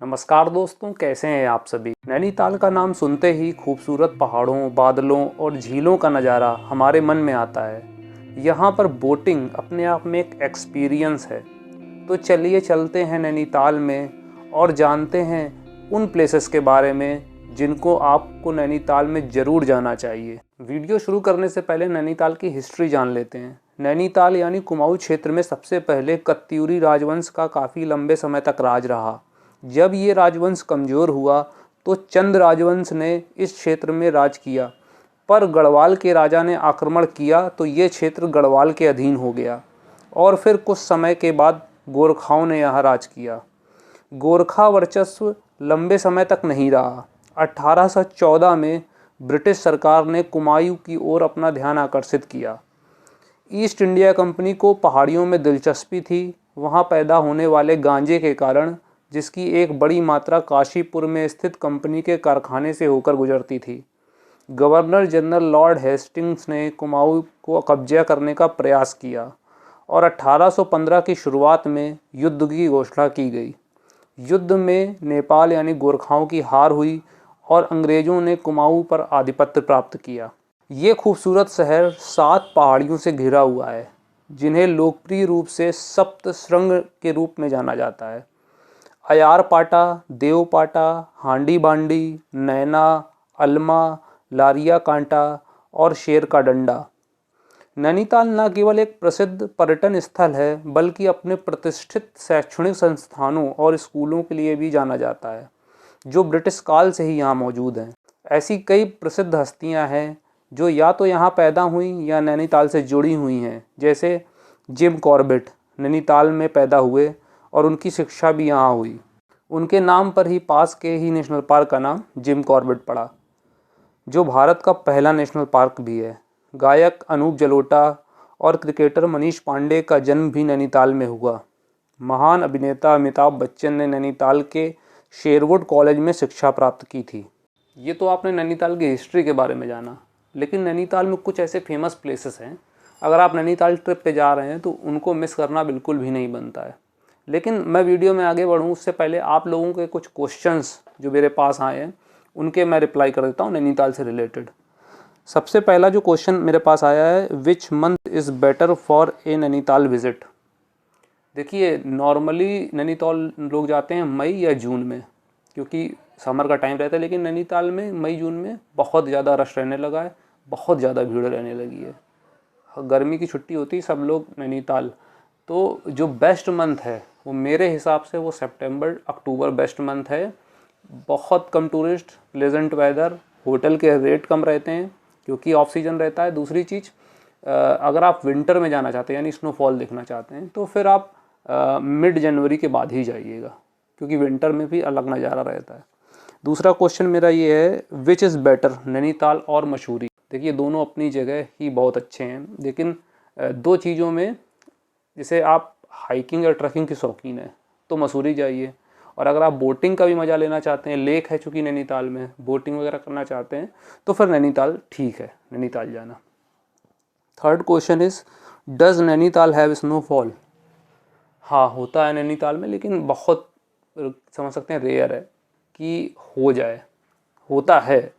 नमस्कार दोस्तों, कैसे हैं आप सभी। नैनीताल का नाम सुनते ही खूबसूरत पहाड़ों, बादलों और झीलों का नज़ारा हमारे मन में आता है। यहाँ पर बोटिंग अपने आप में एक एक्सपीरियंस है। तो चलिए चलते हैं नैनीताल में और जानते हैं उन प्लेसेस के बारे में जिनको आपको नैनीताल में ज़रूर जाना चाहिए। वीडियो शुरू करने से पहले नैनीताल की हिस्ट्री जान लेते हैं। नैनीताल यानी कुमाऊं क्षेत्र में सबसे पहले कत्यूरी राजवंश का काफ़ी लंबे समय तक राज रहा। जब ये राजवंश कमज़ोर हुआ तो चंद राजवंश ने इस क्षेत्र में राज किया, पर गढ़वाल के राजा ने आक्रमण किया तो ये क्षेत्र गढ़वाल के अधीन हो गया और फिर कुछ समय के बाद गोरखाओं ने यहाँ राज किया। गोरखा वर्चस्व लंबे समय तक नहीं रहा। 1814 में ब्रिटिश सरकार ने कुमाऊं की ओर अपना ध्यान आकर्षित किया। ईस्ट इंडिया कंपनी को पहाड़ियों में दिलचस्पी थी। वहाँ पैदा होने वाले गांजे के कारण, जिसकी एक बड़ी मात्रा काशीपुर में स्थित कंपनी के कारखाने से होकर गुजरती थी, गवर्नर जनरल लॉर्ड हेस्टिंग्स ने कुमाऊं को कब्जा करने का प्रयास किया और 1815 की शुरुआत में युद्ध की घोषणा की गई। युद्ध में नेपाल यानी गोरखाओं की हार हुई और अंग्रेज़ों ने कुमाऊं पर आधिपत्य प्राप्त किया। ये खूबसूरत शहर 7 पहाड़ियों से घिरा हुआ है, जिन्हें लोकप्रिय रूप से सप्त शृंग के रूप में जाना जाता है। अयारपाटा, देवपाटा, हांडी बांडी, नैना, अलमा, लारिया कांटा और शेर का डंडा। नैनीताल न केवल एक प्रसिद्ध पर्यटन स्थल है, बल्कि अपने प्रतिष्ठित शैक्षणिक संस्थानों और स्कूलों के लिए भी जाना जाता है, जो ब्रिटिश काल से ही यहाँ मौजूद हैं। ऐसी कई प्रसिद्ध हस्तियाँ हैं जो या तो यहाँ पैदा हुई या नैनीताल से जुड़ी हुई हैं, जैसे जिम कॉर्बेट नैनीताल में पैदा हुए और उनकी शिक्षा भी यहाँ हुई। उनके नाम पर ही पास के ही नेशनल पार्क का नाम जिम कॉर्बेट पड़ा, जो भारत का पहला नेशनल पार्क भी है। गायक अनूप जलोटा और क्रिकेटर मनीष पांडे का जन्म भी नैनीताल में हुआ। महान अभिनेता अमिताभ बच्चन ने नैनीताल के शेरवुड कॉलेज में शिक्षा प्राप्त की थी। ये तो आपने नैनीताल की हिस्ट्री के बारे में जाना, लेकिन नैनीताल में कुछ ऐसे फेमस प्लेसेस हैं, अगर आप नैनीताल ट्रिप पे जा रहे हैं तो उनको मिस करना बिल्कुल भी नहीं बनता है। लेकिन मैं वीडियो में आगे बढ़ूँ उससे पहले आप लोगों के कुछ क्वेश्चंस जो मेरे पास आए हैं उनके मैं रिप्लाई कर देता हूँ नैनीताल से रिलेटेड। सबसे पहला जो क्वेश्चन मेरे पास आया है, which month is better for a Nainital visit. देखिए, नॉर्मली नैनीताल लोग जाते हैं मई या जून में, क्योंकि समर का टाइम रहता है, लेकिन नैनीताल में मई जून में बहुत ज़्यादा रश रहने लगा है, बहुत ज़्यादा भीड़ रहने लगी है। गर्मी की छुट्टी होती है, सब लोग नैनीताल। तो जो बेस्ट मंथ है वो मेरे हिसाब से वो सितंबर अक्टूबर बेस्ट मंथ है। बहुत कम टूरिस्ट, प्लेजेंट वेदर, होटल के रेट कम रहते हैं क्योंकि ऑफ सीजन रहता है। दूसरी चीज़, अगर आप विंटर में जाना चाहते हैं यानी स्नोफॉल देखना चाहते हैं तो फिर आप मिड जनवरी के बाद ही जाइएगा, क्योंकि विंटर में भी अलग नज़ारा रहता है। दूसरा क्वेश्चन मेरा ये है, विच इज़ बेटर नैनीताल और मसूरी। देखिए, दोनों अपनी जगह ही बहुत अच्छे हैं, लेकिन दो चीज़ों में, जैसे आप हाइकिंग या ट्रैकिंग के शौकीन हैं तो मसूरी जाइए, और अगर आप बोटिंग का भी मज़ा लेना चाहते हैं, लेक है चूँकि नैनीताल में, बोटिंग वगैरह करना चाहते हैं तो फिर नैनीताल ठीक है, नैनीताल जाना। Third question is, does Nainital have snowfall. हाँ, होता है नैनीताल में, लेकिन बहुत समझ सकते हैं रेयर है कि हो जाए। होता है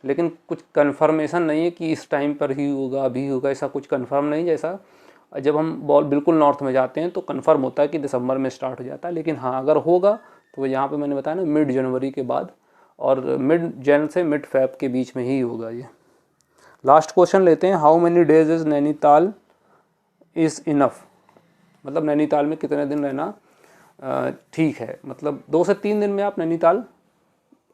लेकिन कुछ कन्फर्मेशन नहीं है कि इस टाइम पर ही होगा, अभी होगा, ऐसा कुछ कन्फर्म नहीं। जैसा जब हम बिल्कुल नॉर्थ में जाते हैं तो कन्फर्म होता है कि दिसंबर में स्टार्ट हो जाता है, लेकिन हाँ अगर होगा तो यहाँ पे मैंने बताया ना मिड जनवरी के बाद, और मिड जन से मिड फेब के बीच में ही होगा ये। लास्ट क्वेश्चन लेते हैं, how many days is Nainital is enough. मतलब नैनीताल में कितने दिन रहना ठीक है। मतलब 2 से 3 दिन में आप नैनीताल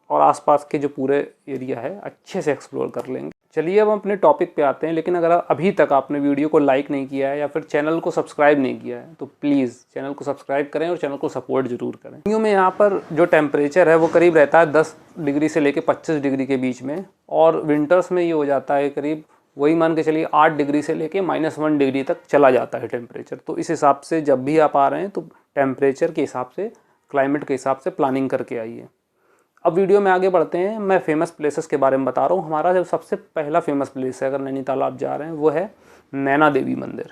और आसपास के जो पूरे एरिया है अच्छे से एक्सप्लोर कर लेंगे। चलिए अब हम अपने टॉपिक पे आते हैं, लेकिन अगर अभी तक आपने वीडियो को लाइक नहीं किया है या फिर चैनल को सब्सक्राइब नहीं किया है तो प्लीज़ चैनल को सब्सक्राइब करें और चैनल को सपोर्ट ज़रूर करें। गर्मियों में यहाँ पर जो टेम्परेचर है वो करीब रहता है 10 डिग्री से लेकर 25 डिग्री के बीच में, और विंटर्स में ये हो जाता है करीब, वही मान के चलिए 8 डिग्री से लेके -1 डिग्री तक चला जाता है टेम्परेचर। तो इस हिसाब से जब भी आप आ रहे हैं तो टेम्परेचर के हिसाब से, क्लाइमेट के हिसाब से प्लानिंग करके आइए। अब वीडियो में आगे बढ़ते हैं, मैं फेमस प्लेसेस के बारे में बता रहा हूँ। हमारा जो सबसे पहला फेमस प्लेस है अगर नैनीताल आप जा रहे हैं वो है नैना देवी मंदिर।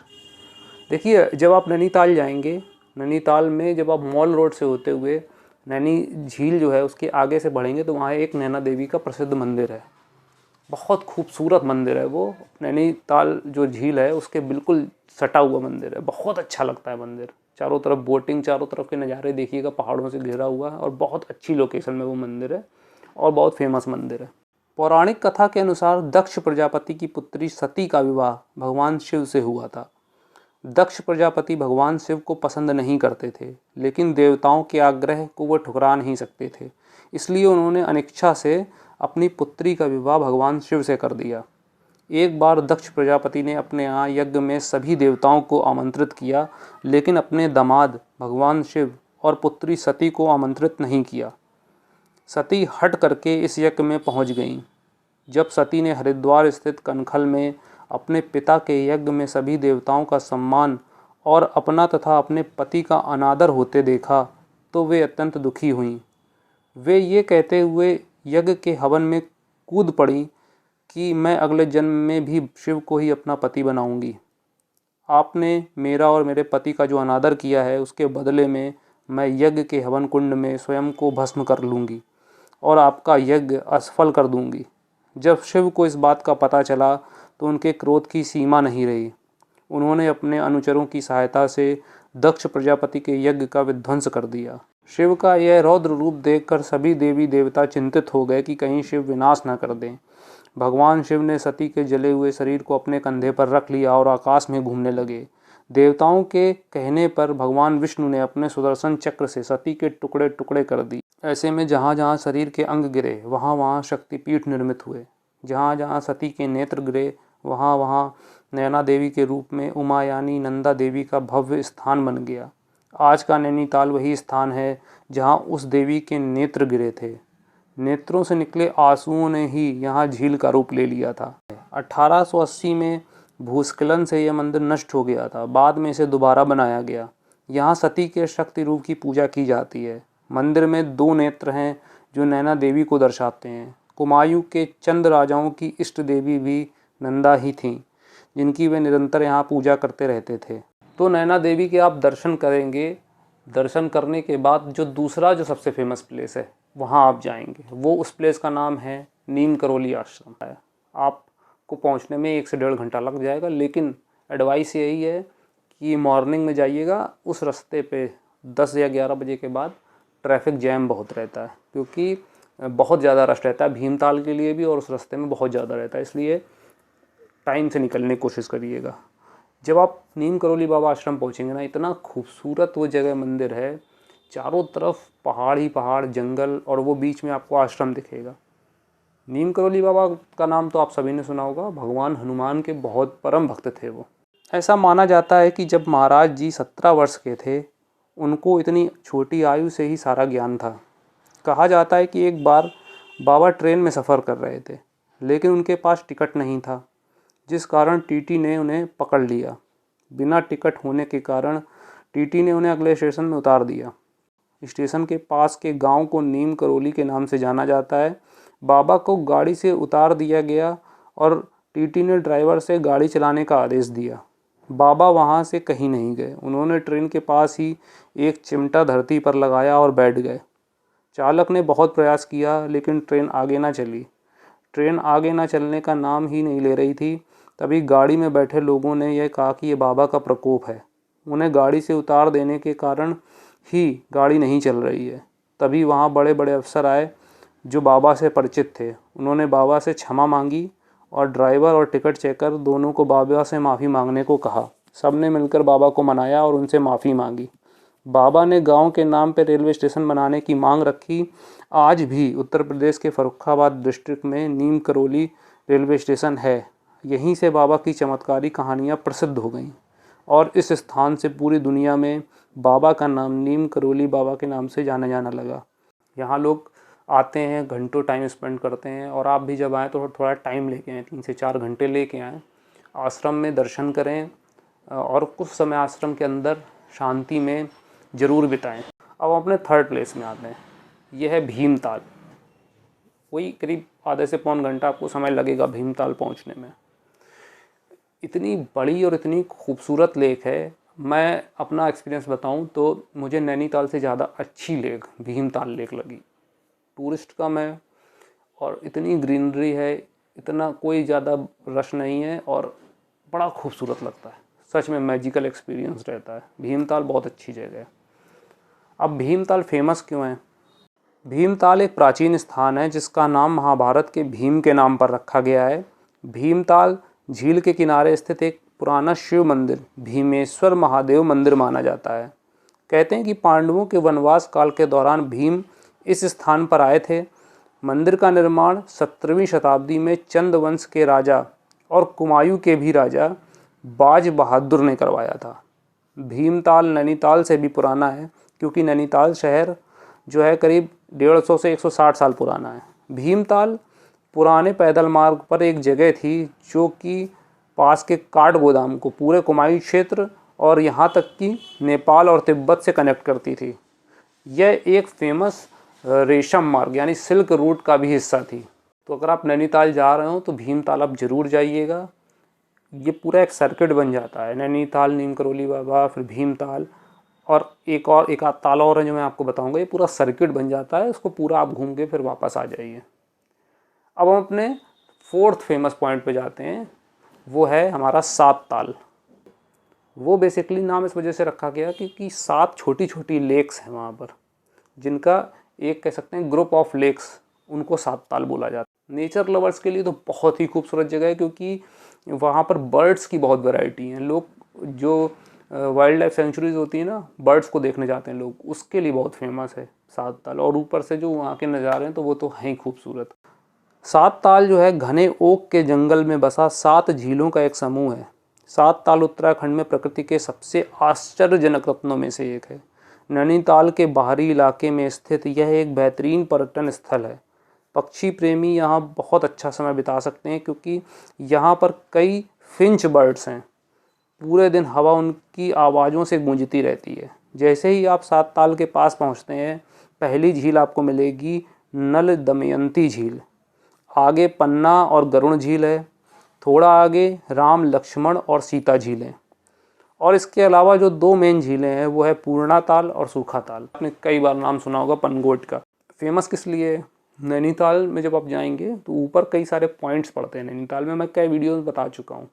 देखिए, जब आप नैनीताल जाएंगे, नैनीताल में जब आप मॉल रोड से होते हुए नैनी झील जो है उसके आगे से बढ़ेंगे तो वहाँ एक नैना देवी का प्रसिद्ध मंदिर है। बहुत खूबसूरत मंदिर है वो। नैनीताल जो झील है उसके बिल्कुल सटा हुआ मंदिर है। बहुत अच्छा लगता है मंदिर। चारों तरफ बोटिंग, चारों तरफ के नज़ारे देखिएगा, पहाड़ों से घिरा हुआ है और बहुत अच्छी लोकेशन में वो मंदिर है और बहुत फेमस मंदिर है। पौराणिक कथा के अनुसार दक्ष प्रजापति की पुत्री सती का विवाह भगवान शिव से हुआ था। दक्ष प्रजापति भगवान शिव को पसंद नहीं करते थे, लेकिन देवताओं के आग्रह को वो ठुकरा नहीं सकते थे, इसलिए उन्होंने अनिच्छा से अपनी पुत्री का विवाह भगवान शिव से कर दिया। एक बार दक्ष प्रजापति ने अपने यहाँ यज्ञ में सभी देवताओं को आमंत्रित किया, लेकिन अपने दामाद भगवान शिव और पुत्री सती को आमंत्रित नहीं किया। सती हट करके इस यज्ञ में पहुँच गईं। जब सती ने हरिद्वार स्थित कनखल में अपने पिता के यज्ञ में सभी देवताओं का सम्मान और अपना तथा अपने पति का अनादर होते देखा तो वे अत्यंत दुखी हुईं। वे ये कहते हुए यज्ञ के हवन में कूद पड़ी कि मैं अगले जन्म में भी शिव को ही अपना पति बनाऊंगी। आपने मेरा और मेरे पति का जो अनादर किया है उसके बदले में मैं यज्ञ के हवन कुंड में स्वयं को भस्म कर लूँगी और आपका यज्ञ असफल कर दूंगी। जब शिव को इस बात का पता चला तो उनके क्रोध की सीमा नहीं रही। उन्होंने अपने अनुचरों की सहायता से दक्ष प्रजापति के यज्ञ का विध्वंस कर दिया। शिव का यह रौद्र रूप देखकर सभी देवी देवता चिंतित हो गए कि कहीं शिव विनाश न कर दें। भगवान शिव ने सती के जले हुए शरीर को अपने कंधे पर रख लिया और आकाश में घूमने लगे। देवताओं के कहने पर भगवान विष्णु ने अपने सुदर्शन चक्र से सती के टुकड़े टुकड़े कर दिए। ऐसे में जहाँ जहाँ शरीर के अंग गिरे वहाँ वहाँ शक्तिपीठ निर्मित हुए। जहाँ जहाँ सती के नेत्र गिरे वहाँ वहाँ नैना देवी के रूप में उमा यानी नंदा देवी का भव्य स्थान बन गया। आज का नैनीताल वही स्थान है जहाँ उस देवी के नेत्र गिरे थे। नेत्रों से निकले आंसुओं ने ही यहाँ झील का रूप ले लिया था। 1880 में भूस्खलन से यह मंदिर नष्ट हो गया था। बाद में इसे दोबारा बनाया गया। यहाँ सती के शक्ति रूप की पूजा की जाती है। मंदिर में 2 नेत्र हैं जो नैना देवी को दर्शाते हैं। कुमायूं के चंद राजाओं की इष्ट देवी भी नंदा ही थीं, जिनकी वे निरंतर यहाँ पूजा करते रहते थे। तो नैना देवी के आप दर्शन करेंगे। दर्शन करने के बाद जो दूसरा जो सबसे फेमस प्लेस है वहाँ आप जाएंगे। वो उस प्लेस का नाम है नीम करोली आश्रम। आपको पहुँचने में 1 से 1.5 घंटा लग जाएगा, लेकिन एडवाइस यही है कि मॉर्निंग में जाइएगा। उस रास्ते पे 10 या 11 बजे के बाद ट्रैफिक जैम बहुत रहता है, क्योंकि बहुत ज़्यादा रश रहता है भीमताल के लिए भी और उस रास्ते में बहुत ज़्यादा रहता है, इसलिए टाइम से निकलने की कोशिश करिएगा। जब आप नीम करोली बाबा आश्रम पहुँचेंगे ना, इतना खूबसूरत वो जगह मंदिर है। चारों तरफ पहाड़ ही पहाड़, जंगल, और वो बीच में आपको आश्रम दिखेगा। नीम करोली बाबा का नाम तो आप सभी ने सुना होगा। भगवान हनुमान के बहुत परम भक्त थे वो। ऐसा माना जाता है कि जब महाराज जी 17 वर्ष के थे, उनको इतनी छोटी आयु से ही सारा ज्ञान था। कहा जाता है कि एक बार बाबा ट्रेन में सफ़र कर रहे थे, लेकिन उनके पास टिकट नहीं था, जिस कारण टीटी ने उन्हें पकड़ लिया। बिना टिकट होने के कारण टीटी ने उन्हें अगले स्टेशन में उतार दिया। स्टेशन के पास के गांव को नीम करोली के नाम से जाना जाता है। बाबा को गाड़ी से उतार दिया गया और टीटी ने ड्राइवर से गाड़ी चलाने का आदेश दिया। बाबा वहां से कहीं नहीं गए। उन्होंने ट्रेन के पास ही एक चिमटा धरती पर लगाया और बैठ गए। चालक ने बहुत प्रयास किया, लेकिन ट्रेन आगे ना चली। ट्रेन आगे ना चलने का नाम ही नहीं ले रही थी। तभी गाड़ी में बैठे लोगों ने यह कहा कि ये बाबा का प्रकोप है। उन्हें गाड़ी से उतार देने के कारण ही गाड़ी नहीं चल रही है। तभी वहाँ बड़े बड़े अफसर आए जो बाबा से परिचित थे। उन्होंने बाबा से क्षमा मांगी और ड्राइवर और टिकट चेकर दोनों को बाबा से माफ़ी मांगने को कहा। सब ने मिलकर बाबा को मनाया और उनसे माफ़ी मांगी। बाबा ने गांव के नाम पर रेलवे स्टेशन बनाने की मांग रखी। आज भी उत्तर प्रदेश के फर्रुखाबाद डिस्ट्रिक्ट में नीम करोली रेलवे स्टेशन है। यहीं से बाबा की चमत्कारी कहानियाँ प्रसिद्ध हो गईं और इस स्थान से पूरी दुनिया में बाबा का नाम नीम करोली बाबा के नाम से जाना जाना लगा। यहाँ लोग आते हैं, घंटों टाइम स्पेंड करते हैं, और आप भी जब आएँ तो थोड़ा टाइम लेके आएँ, 3 से 4 घंटे लेके आएँ। आश्रम में दर्शन करें और कुछ समय आश्रम के अंदर शांति में ज़रूर बिताएं। अब अपने 3rd प्लेस में आते हैं। यह है भीमताल। वही करीब आधे से पौन घंटा आपको समय लगेगा भीमताल पहुंचने में। इतनी बड़ी और इतनी खूबसूरत लेक है। मैं अपना एक्सपीरियंस बताऊं तो मुझे नैनीताल से ज़्यादा अच्छी लेक भीमताल लेक लगी। टूरिस्ट कम है और इतनी ग्रीनरी है, इतना कोई ज़्यादा रश नहीं है और बड़ा खूबसूरत लगता है। सच में मैजिकल एक्सपीरियंस रहता है। भीमताल बहुत अच्छी जगह है। अब भीमताल फेमस क्यों है? भीमताल एक प्राचीन स्थान है जिसका नाम महाभारत के भीम के नाम पर रखा गया है। भीमताल झील के किनारे स्थित एक पुराना शिव मंदिर भीमेश्वर महादेव मंदिर माना जाता है। कहते हैं कि पांडवों के वनवास काल के दौरान भीम इस स्थान पर आए थे। मंदिर का निर्माण 17वीं शताब्दी में चंद वंश के राजा और कुमायूं के भी राजा बाज बहादुर ने करवाया था। भीमताल नैनीताल से भी पुराना है क्योंकि नैनीताल शहर जो है करीब 150 से 160 साल पुराना है। भीमताल पुराने पैदल मार्ग पर एक जगह थी जो कि पास के काठ गोदाम को पूरे कुमायूं क्षेत्र और यहाँ तक कि नेपाल और तिब्बत से कनेक्ट करती थी। यह एक फेमस रेशम मार्ग यानी सिल्क रूट का भी हिस्सा थी। तो अगर आप नैनीताल जा रहे हो तो भीमताल आप ज़रूर जाइएगा। ये पूरा एक सर्किट बन जाता है, नैनीताल, नीम करोली बाबा, फिर भीमताल और एक आध ताल और है जो मैं आपको बताऊंगा। ये पूरा सर्किट बन जाता है, उसको पूरा आप घूम के फिर वापस आ जाइए। अब हम अपने 4th फेमस पॉइंट पे जाते हैं, वो है हमारा 7 ताल। वो बेसिकली नाम इस वजह से रखा गया क्योंकि 7 छोटी छोटी लेक्स हैं वहाँ पर, जिनका एक कह सकते हैं ग्रुप ऑफ लेक्स, उनको 7 ताल बोला जाता है। नेचर लवर्स के लिए तो बहुत ही खूबसूरत जगह है क्योंकि वहाँ पर बर्ड्स की बहुत वैरायटी हैं। लोग जो वाइल्ड लाइफ सेंचुरीज होती है ना, बर्ड्स को देखने जाते हैं लोग, उसके लिए बहुत फेमस है 7 ताल। और ऊपर से जो वहाँ के नज़ारे हैं तो वो तो हैं ही खूबसूरत। 7 ताल जो है घने ओक के जंगल में बसा 7 झीलों का एक समूह है। 7 ताल उत्तराखंड में प्रकृति के सबसे आश्चर्यजनक रत्नों में से एक है। नैनीताल के बाहरी इलाके में स्थित यह एक बेहतरीन पर्यटन स्थल है। पक्षी प्रेमी यहाँ बहुत अच्छा समय बिता सकते हैं क्योंकि यहाँ पर कई फिंच बर्ड्स हैं। पूरे दिन हवा उनकी आवाज़ों से गूंजती रहती है। जैसे ही आप 7 ताल के पास पहुँचते हैं, पहली झील आपको मिलेगी नल दमयंती झील। आगे पन्ना और गरुड़ झील है। थोड़ा आगे राम लक्ष्मण और सीता झील है। और इसके अलावा जो 2 मेन झीलें हैं वो है पूर्णा ताल और सूखा ताल। आपने कई बार नाम सुना होगा पनगोट का। फेमस किस लिए? नैनीताल में जब आप जाएंगे तो ऊपर कई सारे पॉइंट्स पड़ते हैं। नैनीताल में मैं कई वीडियोस बता चुका हूँ।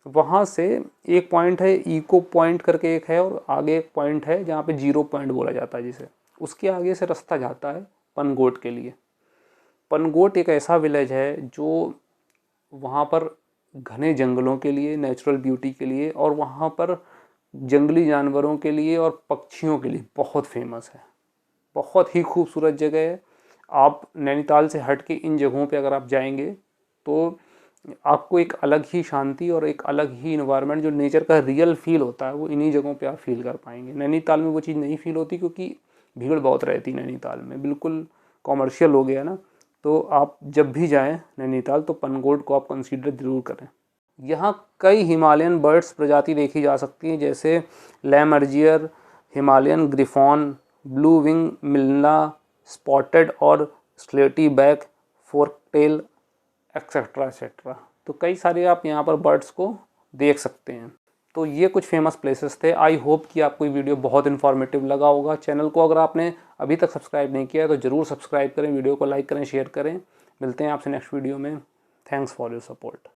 वहाँ से एक पॉइंट है इको पॉइंट करके एक है, और आगे एक पॉइंट है जहाँ पे 0 पॉइंट बोला जाता है जिसे। उसके आगे से रास्ता जाता है पनगोट के लिए। पनगोट एक ऐसा विलेज है जो वहाँ पर घने जंगलों के लिए, नेचुरल ब्यूटी के लिए और वहाँ पर जंगली जानवरों के लिए और पक्षियों के लिए बहुत फेमस है। बहुत ही खूबसूरत जगह है। आप नैनीताल से हट के इन जगहों पे अगर आप जाएंगे तो आपको एक अलग ही शांति और एक अलग ही इन्वायरमेंट, जो नेचर का रियल फील होता है, वो इन्हीं जगहों पे आप फील कर पाएंगे। नैनीताल में वो चीज़ नहीं फील होती क्योंकि भीड़ बहुत रहती है नैनीताल में, बिल्कुल कॉमर्शियल हो गया ना। तो आप जब भी जाएं नैनीताल तो पनगोट को आप कंसीडर ज़रूर करें। यहाँ कई हिमालयन बर्ड्स प्रजाति देखी जा सकती हैं जैसे लैमर्जियर, हिमालयन ग्रिफॉन, ब्लू विंग मिलना, स्पॉटेड और स्लेटी बैक, फोर्कटेल एक्सेट्रा एक्सेट्रा। तो कई सारे आप यहाँ पर बर्ड्स को देख सकते हैं। तो ये कुछ फेमस प्लेसेस थे। आई होप कि आपको ये वीडियो बहुत इन्फॉर्मेटिव लगा होगा। चैनल को अगर आपने अभी तक सब्सक्राइब नहीं किया है तो ज़रूर सब्सक्राइब करें, वीडियो को लाइक करें, शेयर करें। मिलते हैं आपसे नेक्स्ट वीडियो में। Thanks for your support.